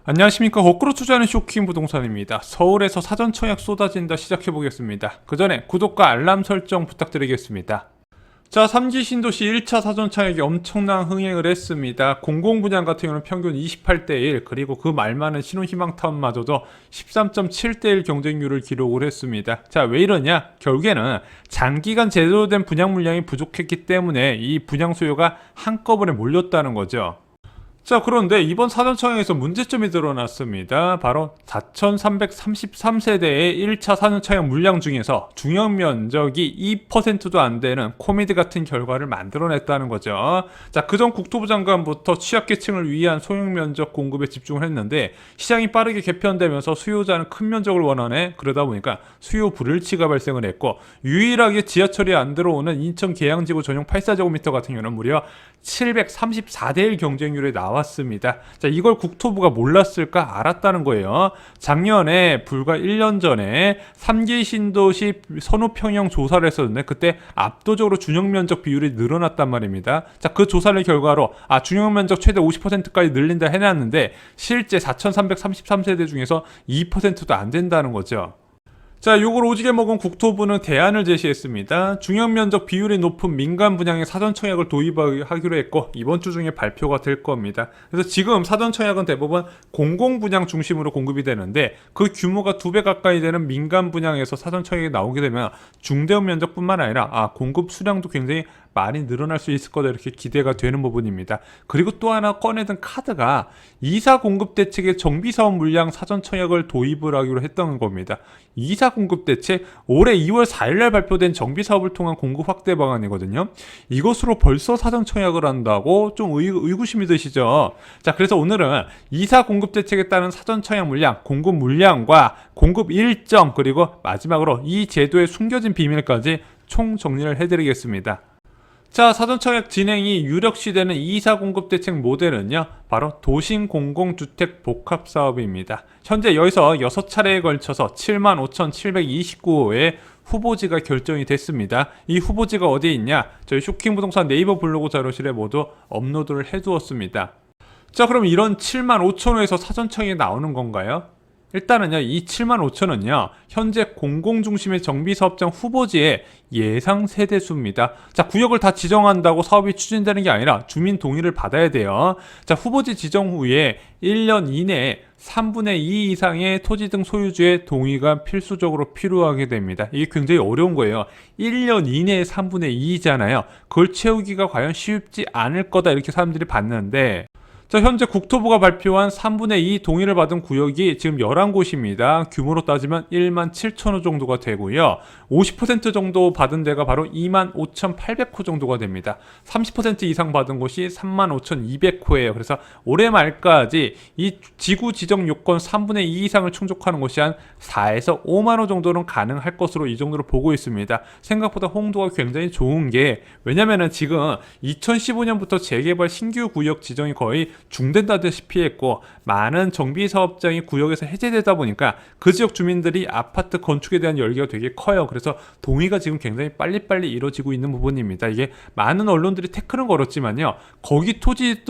안녕하십니까. 거꾸로 투자하는 쇼킹 부동산입니다. 서울에서 사전 청약 쏟아진다 시작해보겠습니다. 그 전에 구독과 알람 설정 부탁드리겠습니다. 자, 3기 신도시 1차 사전 청약이 엄청난 흥행을 했습니다. 공공분양 같은 경우는 평균 28대1, 그리고 그 말많은 신혼희망타운마저도 13.7대1 경쟁률을 기록을 했습니다. 자, 왜 이러냐? 결국에는 장기간 제대로 된 분양 물량이 부족했기 때문에 이 분양 수요가 한꺼번에 몰렸다는 거죠. 자, 그런데 이번 사전청약에서 문제점이 드러났습니다. 바로 4,333세대의 1차 사전청약 물량 중에서 중형면적이 2%도 안 되는 코미디 같은 결과를 만들어냈다는 거죠. 자, 그전 국토부 장관부터 취약계층을 위한 소형면적 공급에 집중을 했는데 시장이 빠르게 개편되면서 수요자는 큰 면적을 원하네. 그러다 보니까 수요 불일치가 발생을 했고, 유일하게 지하철이 안 들어오는 인천 계양지구 전용 84제곱미터 같은 경우는 무려 734대1 경쟁률에 나왔습니다. 자, 이걸 국토부가 몰랐을까? 알았다는 거예요. 작년에 불과 1년 전에 3기 신도시 선호평형 조사를 했었는데 그때 압도적으로 준용면적 비율이 늘어났단 말입니다. 자, 그 조사를 결과로 준용면적 최대 50%까지 늘린다 해놨는데 실제 4,333세대 중에서 2%도 안 된다는 거죠. 자, 요걸 오지게 먹은 국토부는 대안을 제시했습니다. 중형면적 비율이 높은 민간 분양에 사전청약을 도입하기로 했고, 이번 주 중에 발표가 될 겁니다. 그래서 지금 사전청약은 대부분 공공분양 중심으로 공급이 되는데 그 규모가 2배 가까이 되는 민간 분양에서 사전청약이 나오게 되면 중대형 면적뿐만 아니라 공급 수량도 굉장히 많이 늘어날 수 있을 거다, 이렇게 기대가 되는 부분입니다. 그리고 또 하나 꺼내든 카드가 2사 공급 대책의 정비사업 물량 사전청약을 도입을 하기로 했던 겁니다. 2사 공급 대책, 올해 2월 4일날 발표된 정비사업을 통한 공급 확대 방안이거든요. 이것으로 벌써 사전청약을 한다고 좀 의구심이 드시죠? 자, 그래서 오늘은 2사 공급 대책에 따른 사전청약 물량, 공급 물량과 공급 일정, 그리고 마지막으로 이 제도의 숨겨진 비밀까지 총 정리를 해드리겠습니다. 자, 사전청약 진행이 유력시되는 2사 공급대책 모델은요, 바로 도심공공주택 복합사업입니다. 현재 여기서 6차례에 걸쳐서 75,729호의 후보지가 결정이 됐습니다. 이 후보지가 어디에 있냐? 저희 쇼킹부동산 네이버 블로그 자료실에 모두 업로드를 해두었습니다. 자, 그럼 이런 75,000호에서 사전청약이 나오는 건가요? 일단은요, 이 75,000원은요, 현재 공공중심의 정비사업장 후보지의 예상 세대수입니다. 자, 구역을 다 지정한다고 사업이 추진되는 게 아니라 주민 동의를 받아야 돼요. 자, 후보지 지정 후에 1년 이내에 3분의 2 이상의 토지 등 소유주의 동의가 필수적으로 필요하게 됩니다. 이게 굉장히 어려운 거예요. 1년 이내에 3분의 2잖아요. 그걸 채우기가 과연 쉽지 않을 거다, 이렇게 사람들이 봤는데, 자, 현재 국토부가 발표한 3분의 2 동의를 받은 구역이 지금 11곳입니다. 규모로 따지면 17,000호 정도가 되고요. 50% 정도 받은 데가 바로 25,800호 정도가 됩니다. 30% 이상 받은 곳이 35,200호예요. 그래서 올해 말까지 이 지구 지정 요건 3분의 2 이상을 충족하는 곳이 한 4에서 5만 호 정도는 가능할 것으로 이 정도로 보고 있습니다. 생각보다 홍도가 굉장히 좋은 게, 왜냐면은 지금 2015년부터 재개발 신규 구역 지정이 거의 중단다시피 했고, 많은 정비사업장이 구역에서 해제되다 보니까 그 지역 주민들이 아파트 건축에 대한 열기가 되게 커요. 그래서 동의가 지금 굉장히 빨리빨리 이루어지고 있는 부분입니다. 이게 많은 언론들이 태클은 걸었지만요, 거기 토지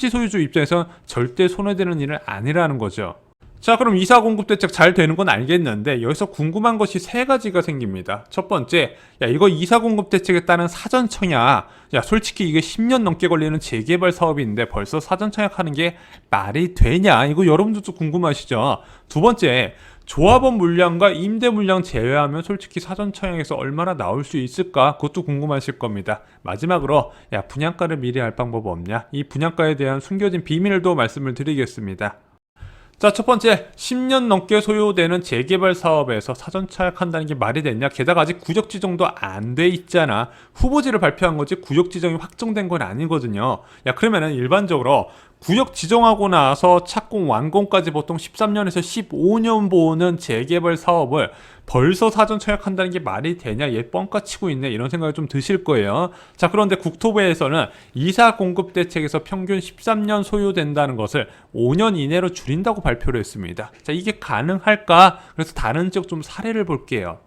소유주 입장에서는 절대 손해되는 일은 아니라는 거죠. 자, 그럼 2사 공급 대책 잘 되는 건 알겠는데 여기서 궁금한 것이 3가지가 생깁니다. 첫 번째, 이거 2사 공급 대책에 따른 사전 청약, 솔직히 이게 10년 넘게 걸리는 재개발 사업인데 벌써 사전 청약하는 게 말이 되냐? 이거 여러분들도 궁금하시죠? 두 번째, 조합원 물량과 임대 물량 제외하면 솔직히 사전 청약에서 얼마나 나올 수 있을까? 그것도 궁금하실 겁니다. 마지막으로, 분양가를 미리 알 방법 없냐? 이 분양가에 대한 숨겨진 비밀도 말씀을 드리겠습니다. 자, 첫 번째, 10년 넘게 소요되는 재개발 사업에서 사전 청약한다는 게 말이 됐냐? 게다가 아직 구역 지정도 안 돼 있잖아. 후보지를 발표한 거지 구역 지정이 확정된 건 아니거든요. 그러면은 일반적으로 구역 지정하고 나서 착공 완공까지 보통 13년에서 15년 보는 재개발 사업을 벌써 사전 청약한다는 게 말이 되냐, 얘 뻥까 치고 있네, 이런 생각이 좀 드실 거예요. 자, 그런데 국토부에서는 2사 공급 대책에서 평균 13년 소요된다는 것을 5년 이내로 줄인다고 발표를 했습니다. 자, 이게 가능할까? 그래서 다른 지역 좀 사례를 볼게요.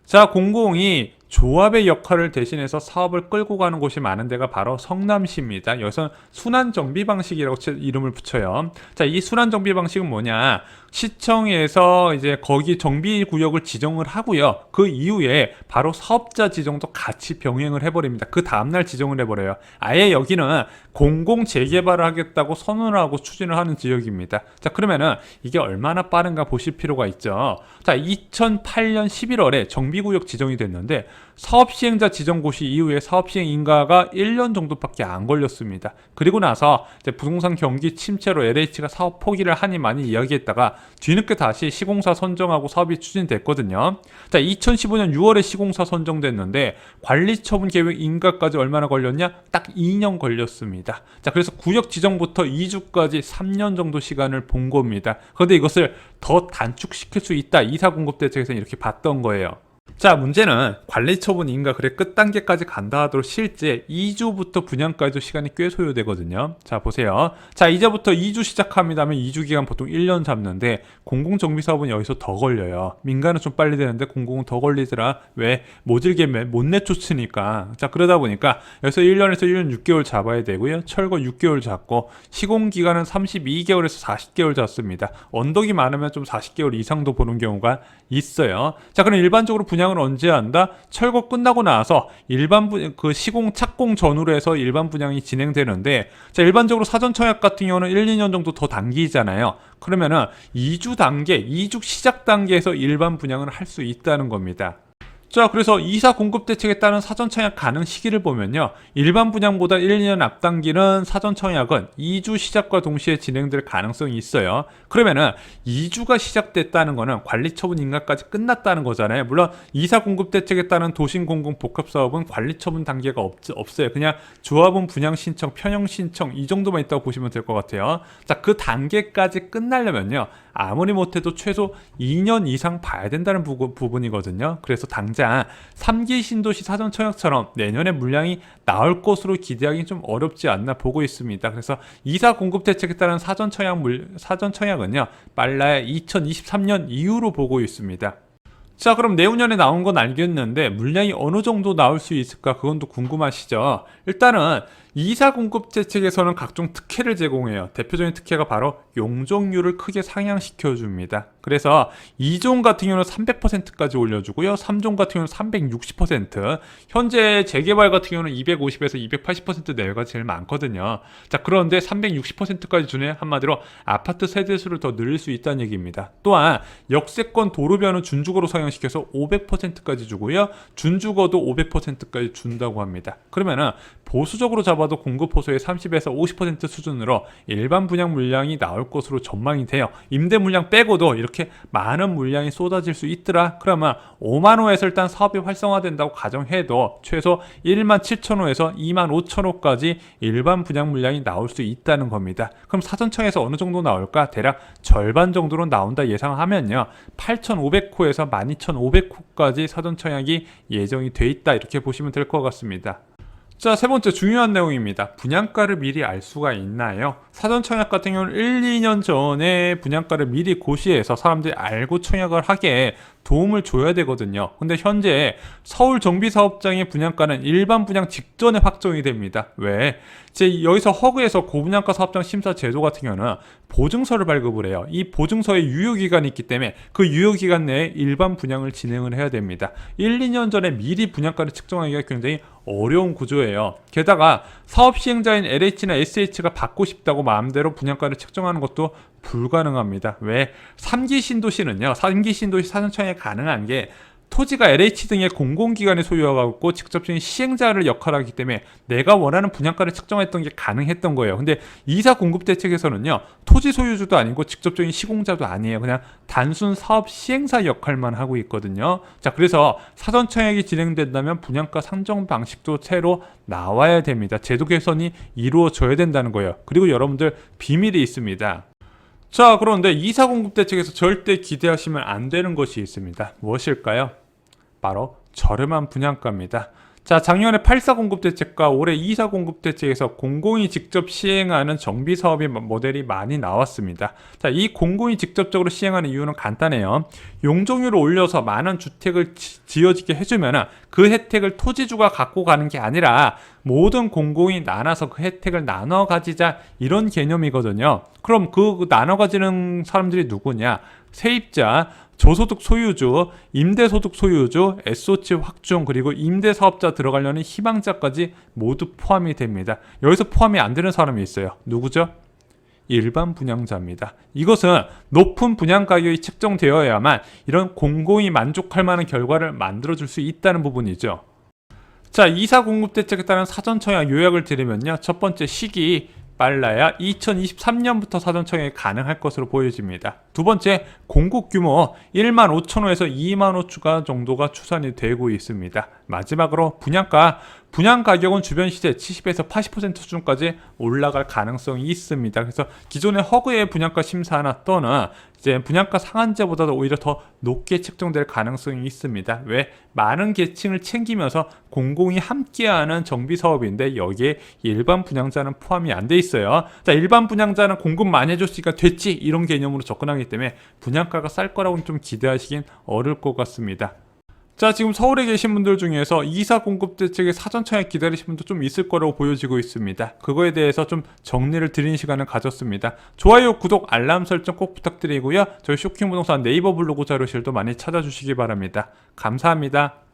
자, 공공이 조합의 역할을 대신해서 사업을 끌고 가는 곳이 많은 데가 바로 성남시입니다. 여기서 순환정비 방식이라고 이름을 붙여요. 자, 이 순환정비 방식은 뭐냐? 시청에서 이제 거기 정비구역을 지정을 하고요. 그 이후에 바로 사업자 지정도 같이 병행을 해버립니다. 그 다음날 지정을 해버려요. 아예 여기는 공공 재개발을 하겠다고 선언을 하고 추진을 하는 지역입니다. 자, 그러면은 이게 얼마나 빠른가 보실 필요가 있죠. 자, 2008년 11월에 정비구역 지정이 됐는데 사업 시행자 지정 고시 이후에 사업 시행 인가가 1년 정도밖에 안 걸렸습니다. 그리고 나서 이제 부동산 경기 침체로 LH가 사업 포기를 하니 많이 이야기했다가 뒤늦게 다시 시공사 선정하고 사업이 추진됐거든요. 자, 2015년 6월에 시공사 선정됐는데 관리처분 계획 인가까지 얼마나 걸렸냐? 딱 2년 걸렸습니다. 자, 그래서 구역 지정부터 이주까지 3년 정도 시간을 본 겁니다. 그런데 이것을 더 단축시킬 수 있다. 이사 공급 대책에서는 이렇게 봤던 거예요. 자, 문제는 관리처분 인가 그래 끝단계까지 간다 하더라도 실제 2주부터 분양까지도 시간이 꽤 소요되거든요. 자, 보세요. 자, 이제부터 2주 시작합니다 하면 2주 기간 보통 1년 잡는데 공공정비사업은 여기서 더 걸려요. 민간은 좀 빨리 되는데 공공은 더 걸리더라. 왜? 모질게 못 내쫓으니까. 자, 그러다 보니까 여기서 1년에서 1년 6개월 잡아야 되고요. 철거 6개월 잡고 시공기간은 32개월에서 40개월 잡습니다. 언덕이 많으면 좀 40개월 이상도 보는 경우가 있어요. 자, 그럼 일반적으로 분양을 언제 한다? 철거 끝나고 나서 그 시공 착공 전후로 해서 일반 분양이 진행되는데, 자, 일반적으로 사전 청약 같은 경우는 1, 2년 정도 더 당기잖아요. 그러면은 2주 단계, 2주 시작 단계에서 일반 분양을 할 수 있다는 겁니다. 자, 그래서 이사 공급 대책에 따른 사전 청약 가능 시기를 보면요. 일반 분양보다 1, 2년 앞당기는 사전 청약은 2주 시작과 동시에 진행될 가능성이 있어요. 그러면은 2주가 시작됐다는 거는 관리처분 인가까지 끝났다는 거잖아요. 물론 이사 공급 대책에 따른 도심 공공 복합 사업은 관리처분 단계가 없어요. 그냥 조합원 분양 신청, 편형 신청 이 정도만 있다고 보시면 될 것 같아요. 자, 그 단계까지 끝나려면요. 아무리 못해도 최소 2년 이상 봐야 된다는 부분이거든요. 그래서 당장 3기 신도시 사전 청약처럼 내년에 물량이 나올 것으로 기대하기는 좀 어렵지 않나 보고 있습니다. 그래서 이사 공급 대책에 따른 사전 청약은요. 빨라야 2023년 이후로 보고 있습니다. 자, 그럼 내후년에 나온 건 알겠는데 물량이 어느 정도 나올 수 있을까? 그건 또 궁금하시죠? 일단은 이사 공급 대책에서는 각종 특혜를 제공해요. 대표적인 특혜가 바로 용적률을 크게 상향시켜 줍니다. 그래서 2종 같은 경우는 300%까지 올려주고요. 3종 같은 경우는 360%. 현재 재개발 같은 경우는 250에서 280% 내외가 제일 많거든요. 자, 그런데 360%까지 주네. 한마디로 아파트 세대수를 더 늘릴 수 있다는 얘기입니다. 또한 역세권 도로변은 준주거로 상향시켜서 500%까지 주고요. 준주거도 500%까지 준다고 합니다. 그러면은 보수적으로 잡아도 공급 호소의 30에서 50% 수준으로 일반 분양 물량이 나올 것으로 전망이 돼요. 임대 물량 빼고도 이렇게 많은 물량이 쏟아질 수 있더라. 그러면 5만 호에서 일단 사업이 활성화된다고 가정해도 최소 1만 7천 호에서 2만 5천 호까지 일반 분양 물량이 나올 수 있다는 겁니다. 그럼 사전청에서 어느 정도 나올까? 대략 절반 정도로 나온다 예상하면요. 8,500호에서 12,500호까지 사전청약이 예정이 돼 있다. 이렇게 보시면 될 것 같습니다. 자, 세 번째 중요한 내용입니다. 분양가를 미리 알 수가 있나요? 사전 청약 같은 경우는 1, 2년 전에 분양가를 미리 고시해서 사람들이 알고 청약을 하게 도움을 줘야 되거든요. 근데 현재 서울 정비사업장의 분양가는 일반 분양 직전에 확정이 됩니다. 왜? 여기서 허그에서 고분양가 사업장 심사 제도 같은 경우는 보증서를 발급을 해요. 이 보증서에 유효기간이 있기 때문에 그 유효기간 내에 일반 분양을 진행을 해야 됩니다. 1, 2년 전에 미리 분양가를 측정하기가 굉장히 어려운 구조예요. 게다가 사업 시행자인 LH나 SH가 받고 싶다고 마음대로 분양가를 측정하는 것도 불가능합니다. 왜? 3기 신도시는요. 3기 신도시 사전 청약이 가능한 게 토지가 LH 등의 공공기관의 소유하고 직접적인 시행자를 역할하기 때문에 내가 원하는 분양가를 측정했던 게 가능했던 거예요. 근데 이사 공급 대책에서는요. 토지 소유주도 아니고 직접적인 시공자도 아니에요. 그냥 단순 사업 시행사 역할만 하고 있거든요. 자, 그래서 사전 청약이 진행된다면 분양가 산정 방식도 새로 나와야 됩니다. 제도 개선이 이루어져야 된다는 거예요. 그리고 여러분들 비밀이 있습니다. 자, 그런데 이사 공급 대책에서 절대 기대하시면 안 되는 것이 있습니다. 무엇일까요? 바로 저렴한 분양가입니다. 자, 작년에 8사 공급 대책과 올해 2사 공급 대책에서 공공이 직접 시행하는 정비 사업의 모델이 많이 나왔습니다. 자, 이 공공이 직접적으로 시행하는 이유는 간단해요. 용적률을 올려서 많은 주택을 지어지게 해주면 그 혜택을 토지주가 갖고 가는 게 아니라 모든 공공이 나눠서 그 혜택을 나눠 가지자, 이런 개념이거든요. 그럼 그 나눠 가지는 사람들이 누구냐? 세입자, 저소득 소유주, 임대소득 소유주, SOC 확충, 그리고 임대사업자 들어가려는 희망자까지 모두 포함이 됩니다. 여기서 포함이 안 되는 사람이 있어요. 누구죠? 일반 분양자입니다. 이것은 높은 분양가격이 책정되어야만 이런 공공이 만족할 만한 결과를 만들어줄 수 있다는 부분이죠. 자, 2사 공급대책에 따른 사전청약 요약을 드리면요. 첫 번째, 시기 빨라야 2023년부터 사전청약이 가능할 것으로 보여집니다. 두 번째, 공급 규모 1만 5천 호에서 2만 호 추가 정도가 추산이 되고 있습니다. 마지막으로 분양 가격은 주변 시세 70에서 80% 수준까지 올라갈 가능성이 있습니다. 그래서 기존의 허그의 분양가 심사나 또는 이제 분양가 상한제보다도 오히려 더 높게 책정될 가능성이 있습니다. 왜? 많은 계층을 챙기면서 공공이 함께하는 정비 사업인데 여기에 일반 분양자는 포함이 안 돼 있어요. 자, 일반 분양자는 공급 많이 해줬으니까 됐지, 이런 개념으로 접근하기 때문에 분양가가 쌀 거라고는 좀 기대하시긴 어려울 것 같습니다. 자, 지금 서울에 계신 분들 중에서 2사 공급 대책의 사전청약 기다리신 분도 좀 있을 거라고 보여지고 있습니다. 그거에 대해서 좀 정리를 드리는 시간을 가졌습니다. 좋아요, 구독, 알람 설정 꼭 부탁드리고요. 저희 쇼킹부동산 네이버 블로그 자료실도 많이 찾아주시기 바랍니다. 감사합니다.